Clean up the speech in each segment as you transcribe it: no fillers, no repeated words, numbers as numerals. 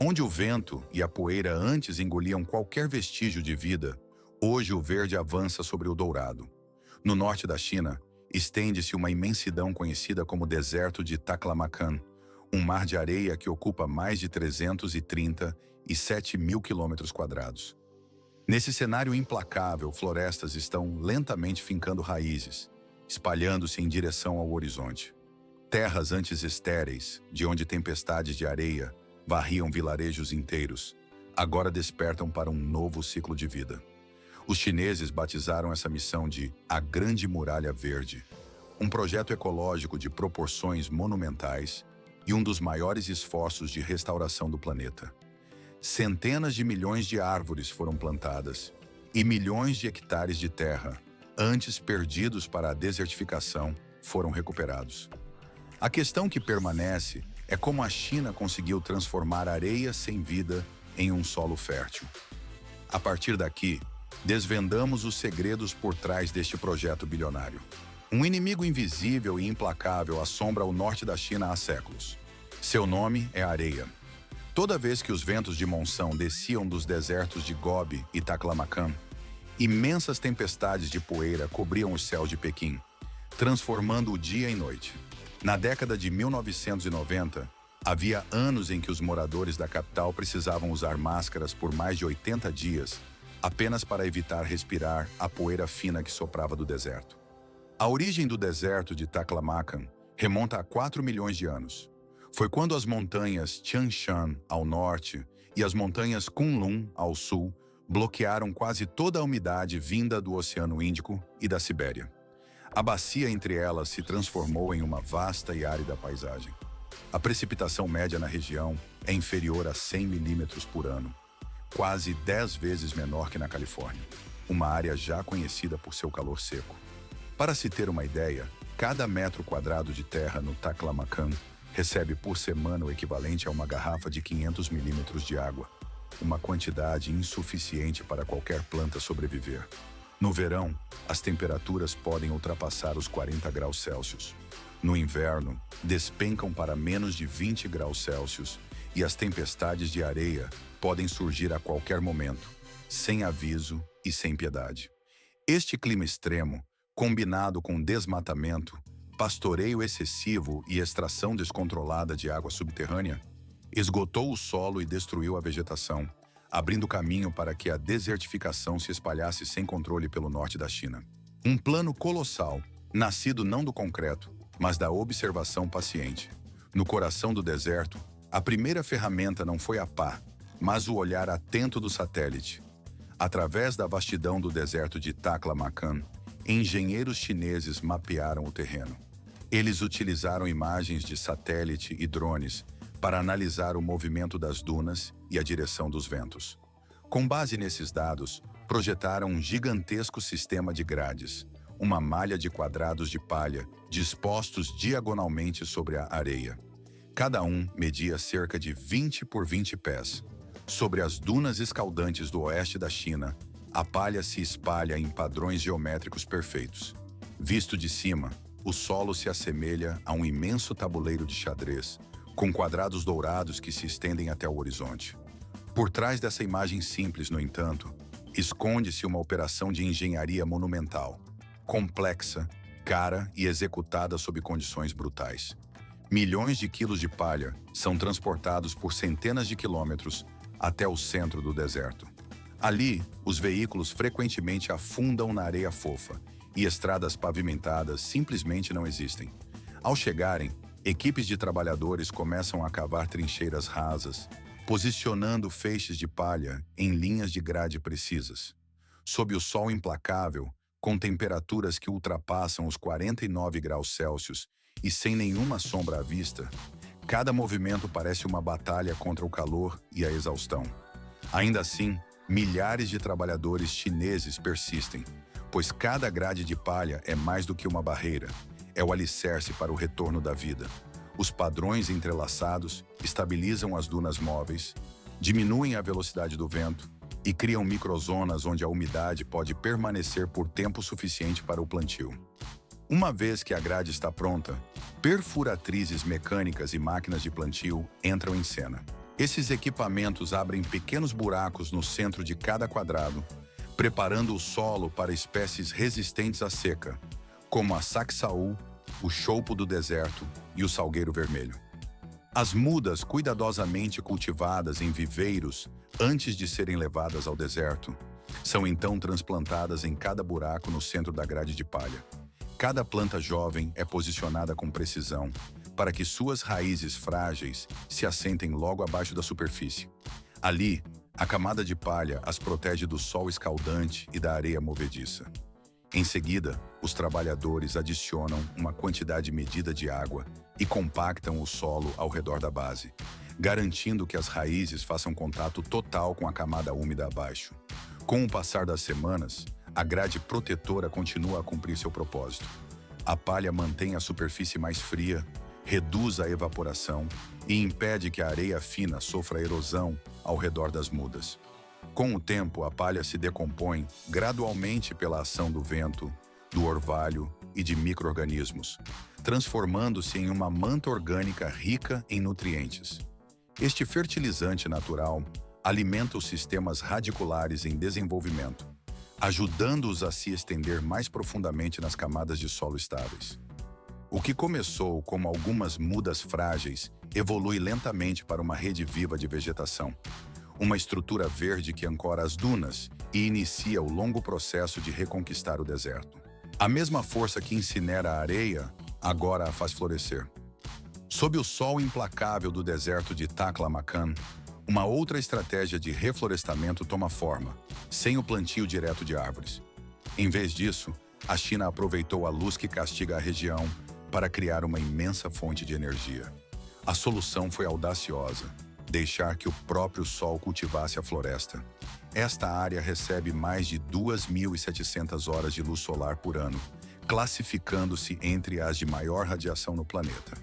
Onde o vento e a poeira antes engoliam qualquer vestígio de vida, hoje o verde avança sobre o dourado. No norte da China, estende-se uma imensidão conhecida como Deserto de Taklamakan, um mar de areia que ocupa mais de 337 mil quilômetros quadrados. Nesse cenário implacável, florestas estão lentamente fincando raízes, espalhando-se em direção ao horizonte. Terras antes estéreis, de onde tempestades de areia varriam vilarejos inteiros, agora despertam para um novo ciclo de vida. Os chineses batizaram essa missão de A Grande Muralha Verde, um projeto ecológico de proporções monumentais e um dos maiores esforços de restauração do planeta. Centenas de milhões de árvores foram plantadas e milhões de hectares de terra, antes perdidos para a desertificação, foram recuperados. A questão que permanece é como a China conseguiu transformar areia sem vida em um solo fértil. A partir daqui, desvendamos os segredos por trás deste projeto bilionário. Um inimigo invisível e implacável assombra o norte da China há séculos. Seu nome é areia. Toda vez que os ventos de monção desciam dos desertos de Gobi e Taklamakan, imensas tempestades de poeira cobriam os céus de Pequim, transformando o dia em noite. Na década de 1990, havia anos em que os moradores da capital precisavam usar máscaras por mais de 80 dias, apenas para evitar respirar a poeira fina que soprava do deserto. A origem do deserto de Taklamakan remonta a 4 milhões de anos. Foi quando as montanhas Tian Shan, ao norte, e as montanhas Kunlun, ao sul, bloquearam quase toda a umidade vinda do Oceano Índico e da Sibéria. A bacia entre elas se transformou em uma vasta e árida paisagem. A precipitação média na região é inferior a 100 milímetros por ano, quase 10 vezes menor que na Califórnia, uma área já conhecida por seu calor seco. Para se ter uma ideia, cada metro quadrado de terra no Taklamakan recebe por semana o equivalente a uma garrafa de 500 milímetros de água, uma quantidade insuficiente para qualquer planta sobreviver. No verão, as temperaturas podem ultrapassar os 40 graus Celsius. No inverno, despencam para menos de 20 graus Celsius e as tempestades de areia podem surgir a qualquer momento, sem aviso e sem piedade. Este clima extremo, combinado com desmatamento, pastoreio excessivo e extração descontrolada de água subterrânea, esgotou o solo e destruiu a vegetação, abrindo caminho para que a desertificação se espalhasse sem controle pelo norte da China. Um plano colossal, nascido não do concreto, mas da observação paciente. No coração do deserto, a primeira ferramenta não foi a pá, mas o olhar atento do satélite. Através da vastidão do deserto de Taklamakan, engenheiros chineses mapearam o terreno. Eles utilizaram imagens de satélite e drones para analisar o movimento das dunas e a direção dos ventos. Com base nesses dados, projetaram um gigantesco sistema de grades, uma malha de quadrados de palha dispostos diagonalmente sobre a areia. Cada um media cerca de 20 por 20 pés. Sobre as dunas escaldantes do oeste da China, a palha se espalha em padrões geométricos perfeitos. Visto de cima, o solo se assemelha a um imenso tabuleiro de xadrez, com quadrados dourados que se estendem até o horizonte. Por trás dessa imagem simples, no entanto, esconde-se uma operação de engenharia monumental, complexa, cara e executada sob condições brutais. Milhões de quilos de palha são transportados por centenas de quilômetros até o centro do deserto. Ali, os veículos frequentemente afundam na areia fofa e estradas pavimentadas simplesmente não existem. Ao chegarem, equipes de trabalhadores começam a cavar trincheiras rasas, posicionando feixes de palha em linhas de grade precisas. Sob o sol implacável, com temperaturas que ultrapassam os 49 graus Celsius e sem nenhuma sombra à vista, cada movimento parece uma batalha contra o calor e a exaustão. Ainda assim, milhares de trabalhadores chineses persistem, pois cada grade de palha é mais do que uma barreira, é o alicerce para o retorno da vida. Os padrões entrelaçados estabilizam as dunas móveis, diminuem a velocidade do vento e criam microzonas onde a umidade pode permanecer por tempo suficiente para o plantio. Uma vez que a grade está pronta, perfuratrizes mecânicas e máquinas de plantio entram em cena. Esses equipamentos abrem pequenos buracos no centro de cada quadrado, preparando o solo para espécies resistentes à seca, como a saxaú, o chopo do deserto e o salgueiro vermelho. As mudas cuidadosamente cultivadas em viveiros antes de serem levadas ao deserto são então transplantadas em cada buraco no centro da grade de palha. Cada planta jovem é posicionada com precisão para que suas raízes frágeis se assentem logo abaixo da superfície. Ali, a camada de palha as protege do sol escaldante e da areia movediça. Em seguida, os trabalhadores adicionam uma quantidade medida de água e compactam o solo ao redor da base, garantindo que as raízes façam contato total com a camada úmida abaixo. Com o passar das semanas, a grade protetora continua a cumprir seu propósito. A palha mantém a superfície mais fria, reduz a evaporação e impede que a areia fina sofra erosão ao redor das mudas. Com o tempo, a palha se decompõe gradualmente pela ação do vento, do orvalho e de micro-organismos, transformando-se em uma manta orgânica rica em nutrientes. Este fertilizante natural alimenta os sistemas radiculares em desenvolvimento, ajudando-os a se estender mais profundamente nas camadas de solo estáveis. O que começou como algumas mudas frágeis evolui lentamente para uma rede viva de vegetação, uma estrutura verde que ancora as dunas e inicia o longo processo de reconquistar o deserto. A mesma força que incinera a areia, agora a faz florescer. Sob o sol implacável do deserto de Taklamakan, uma outra estratégia de reflorestamento toma forma, sem o plantio direto de árvores. Em vez disso, a China aproveitou a luz que castiga a região para criar uma imensa fonte de energia. A solução foi audaciosa: deixar que o próprio sol cultivasse a floresta. Esta área recebe mais de 2.700 horas de luz solar por ano, classificando-se entre as de maior radiação no planeta.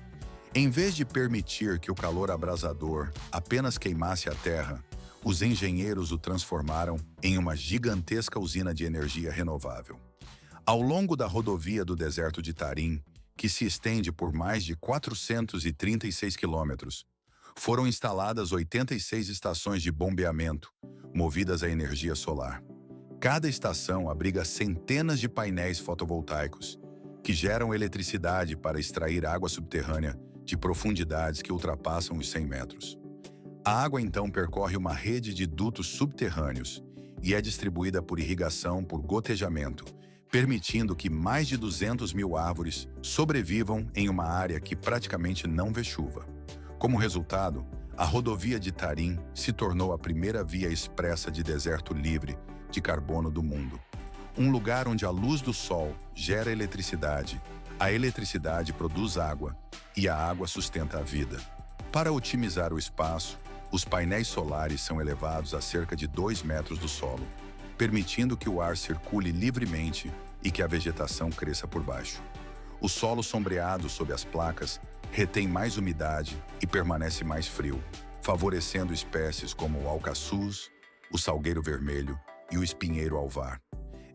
Em vez de permitir que o calor abrasador apenas queimasse a terra, os engenheiros o transformaram em uma gigantesca usina de energia renovável. Ao longo da rodovia do deserto de Tarim, que se estende por mais de 436 quilômetros, foram instaladas 86 estações de bombeamento, movidas a energia solar. Cada estação abriga centenas de painéis fotovoltaicos, que geram eletricidade para extrair água subterrânea de profundidades que ultrapassam os 100 metros. A água então percorre uma rede de dutos subterrâneos e é distribuída por irrigação por gotejamento, permitindo que mais de 200 mil árvores sobrevivam em uma área que praticamente não vê chuva. Como resultado, a rodovia de Tarim se tornou a primeira via expressa de deserto livre de carbono do mundo. Um lugar onde a luz do sol gera eletricidade, a eletricidade produz água e a água sustenta a vida. Para otimizar o espaço, os painéis solares são elevados a cerca de 2 metros do solo, permitindo que o ar circule livremente e que a vegetação cresça por baixo. O solo sombreado sob as placas retém mais umidade e permanece mais frio, favorecendo espécies como o alcaçuz, o salgueiro vermelho e o espinheiro alvar.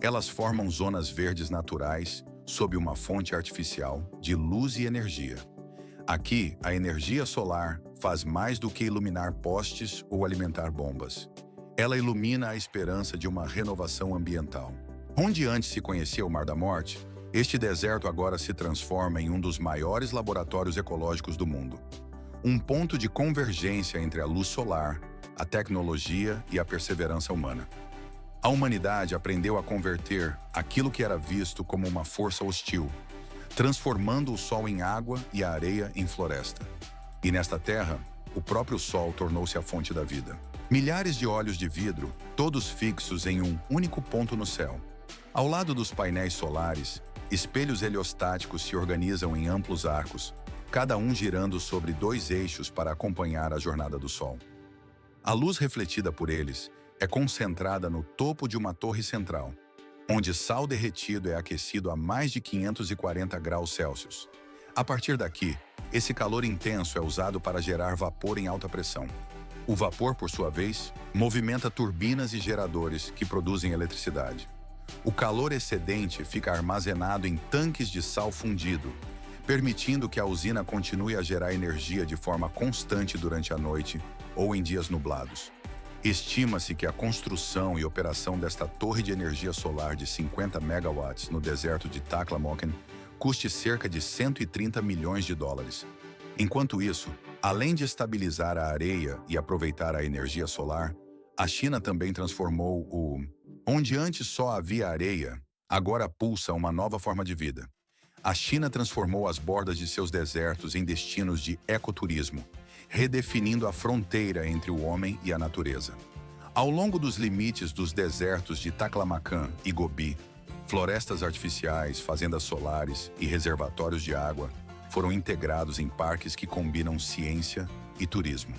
Elas formam zonas verdes naturais sob uma fonte artificial de luz e energia. Aqui, a energia solar faz mais do que iluminar postes ou alimentar bombas. Ela ilumina a esperança de uma renovação ambiental. Onde antes se conhecia o Mar da Morte, este deserto agora se transforma em um dos maiores laboratórios ecológicos do mundo. Um ponto de convergência entre a luz solar, a tecnologia e a perseverança humana. A humanidade aprendeu a converter aquilo que era visto como uma força hostil, transformando o sol em água e a areia em floresta. E nesta terra, o próprio sol tornou-se a fonte da vida. Milhares de olhos de vidro, todos fixos em um único ponto no céu. Ao lado dos painéis solares, espelhos heliostáticos se organizam em amplos arcos, cada um girando sobre 2 eixos para acompanhar a jornada do sol. A luz refletida por eles é concentrada no topo de uma torre central, onde sal derretido é aquecido a mais de 540 graus Celsius. A partir daqui, esse calor intenso é usado para gerar vapor em alta pressão. O vapor, por sua vez, movimenta turbinas e geradores que produzem eletricidade. O calor excedente fica armazenado em tanques de sal fundido, permitindo que a usina continue a gerar energia de forma constante durante a noite, ou em dias nublados. Estima-se que a construção e operação desta torre de energia solar de 50 megawatts no deserto de Taklamakan custe cerca de 130 milhões de dólares. Enquanto isso, além de estabilizar a areia e aproveitar a energia solar, a China também transformou onde antes só havia areia, agora pulsa uma nova forma de vida. A China transformou as bordas de seus desertos em destinos de ecoturismo, redefinindo a fronteira entre o homem e a natureza. Ao longo dos limites dos desertos de Taklamakan e Gobi, florestas artificiais, fazendas solares e reservatórios de água foram integrados em parques que combinam ciência e turismo.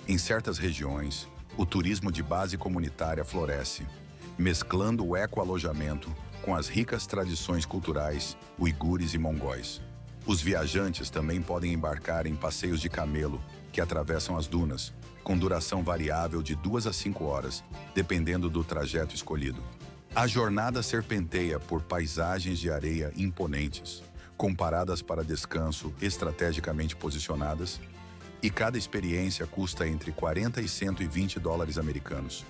Em certas regiões, o turismo de base comunitária floresce, mesclando o ecoalojamento com as ricas tradições culturais uigures e mongóis. Os viajantes também podem embarcar em passeios de camelo que atravessam as dunas, com duração variável de 2 a 5 horas, dependendo do trajeto escolhido. A jornada serpenteia por paisagens de areia imponentes, comparadas para descanso estrategicamente posicionadas, e cada experiência custa entre 40 e 120 dólares americanos.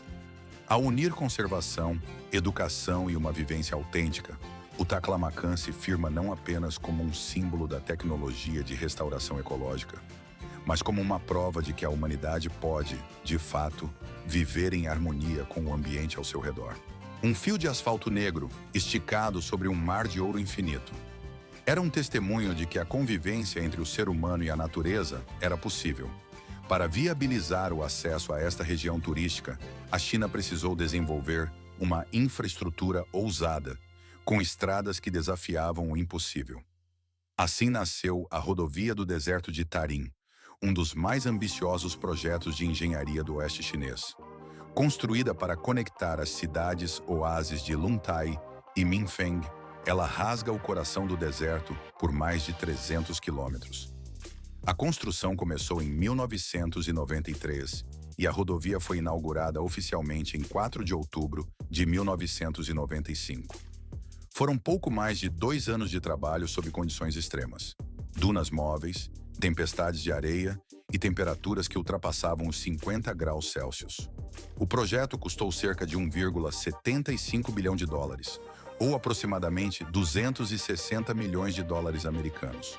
Ao unir conservação, educação e uma vivência autêntica, o Taklamakan se firma não apenas como um símbolo da tecnologia de restauração ecológica, mas como uma prova de que a humanidade pode, de fato, viver em harmonia com o ambiente ao seu redor. Um fio de asfalto negro, esticado sobre um mar de ouro infinito. Era um testemunho de que a convivência entre o ser humano e a natureza era possível. Para viabilizar o acesso a esta região turística, a China precisou desenvolver uma infraestrutura ousada, com estradas que desafiavam o impossível. Assim nasceu a Rodovia do Deserto de Tarim, um dos mais ambiciosos projetos de engenharia do oeste chinês. Construída para conectar as cidades oásis de Luntai e Minfeng, ela rasga o coração do deserto por mais de 300 quilômetros. A construção começou em 1993 e a rodovia foi inaugurada oficialmente em 4 de outubro de 1995. Foram pouco mais de 2 anos de trabalho sob condições extremas. Dunas móveis, tempestades de areia e temperaturas que ultrapassavam os 50 graus Celsius. O projeto custou cerca de 1,75 bilhão de dólares, ou aproximadamente 260 milhões de dólares americanos.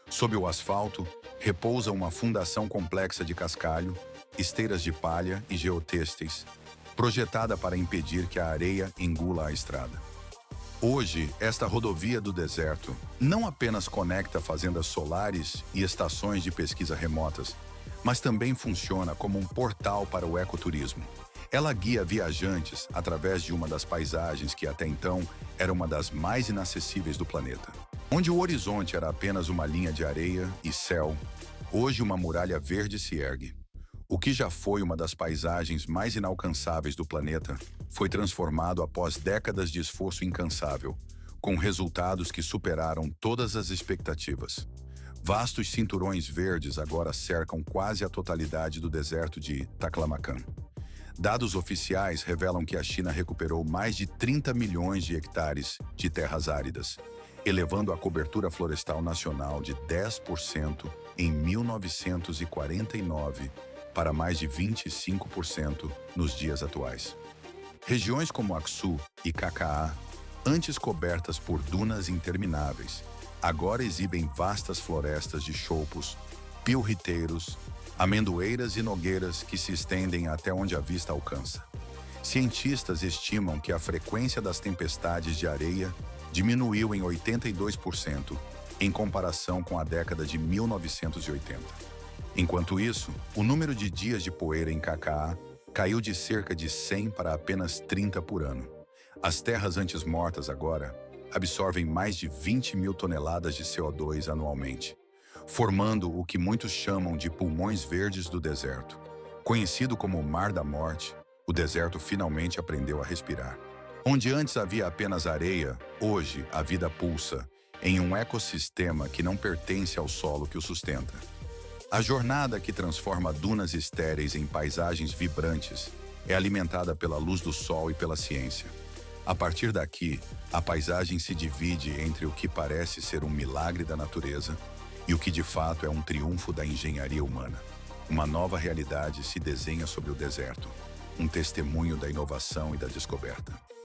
Sob o asfalto, repousa uma fundação complexa de cascalho, esteiras de palha e geotêxteis, projetada para impedir que a areia engula a estrada. Hoje, esta rodovia do deserto não apenas conecta fazendas solares e estações de pesquisa remotas, mas também funciona como um portal para o ecoturismo. Ela guia viajantes através de uma das paisagens que até então era uma das mais inacessíveis do planeta. Onde o horizonte era apenas uma linha de areia e céu, hoje uma muralha verde se ergue. O que já foi uma das paisagens mais inalcançáveis do planeta foi transformado após décadas de esforço incansável, com resultados que superaram todas as expectativas. Vastos cinturões verdes agora cercam quase a totalidade do deserto de Taklamakan. Dados oficiais revelam que a China recuperou mais de 30 milhões de hectares de terras áridas, elevando a cobertura florestal nacional de 10% em 1949 para mais de 25% nos dias atuais. Regiões como Aksu e Kakaá, antes cobertas por dunas intermináveis, agora exibem vastas florestas de choupos, piurriteiros, amendoeiras e nogueiras que se estendem até onde a vista alcança. Cientistas estimam que a frequência das tempestades de areia diminuiu em 82% em comparação com a década de 1980. Enquanto isso, o número de dias de poeira em Kakaá caiu de cerca de 100 para apenas 30 por ano. As terras antes mortas agora absorvem mais de 20 mil toneladas de CO2 anualmente, formando o que muitos chamam de pulmões verdes do deserto. Conhecido como Mar da Morte, o deserto finalmente aprendeu a respirar. Onde antes havia apenas areia, hoje a vida pulsa em um ecossistema que não pertence ao solo que o sustenta. A jornada que transforma dunas estéreis em paisagens vibrantes é alimentada pela luz do sol e pela ciência. A partir daqui, a paisagem se divide entre o que parece ser um milagre da natureza e o que de fato é um triunfo da engenharia humana. Uma nova realidade se desenha sobre o deserto, um testemunho da inovação e da descoberta.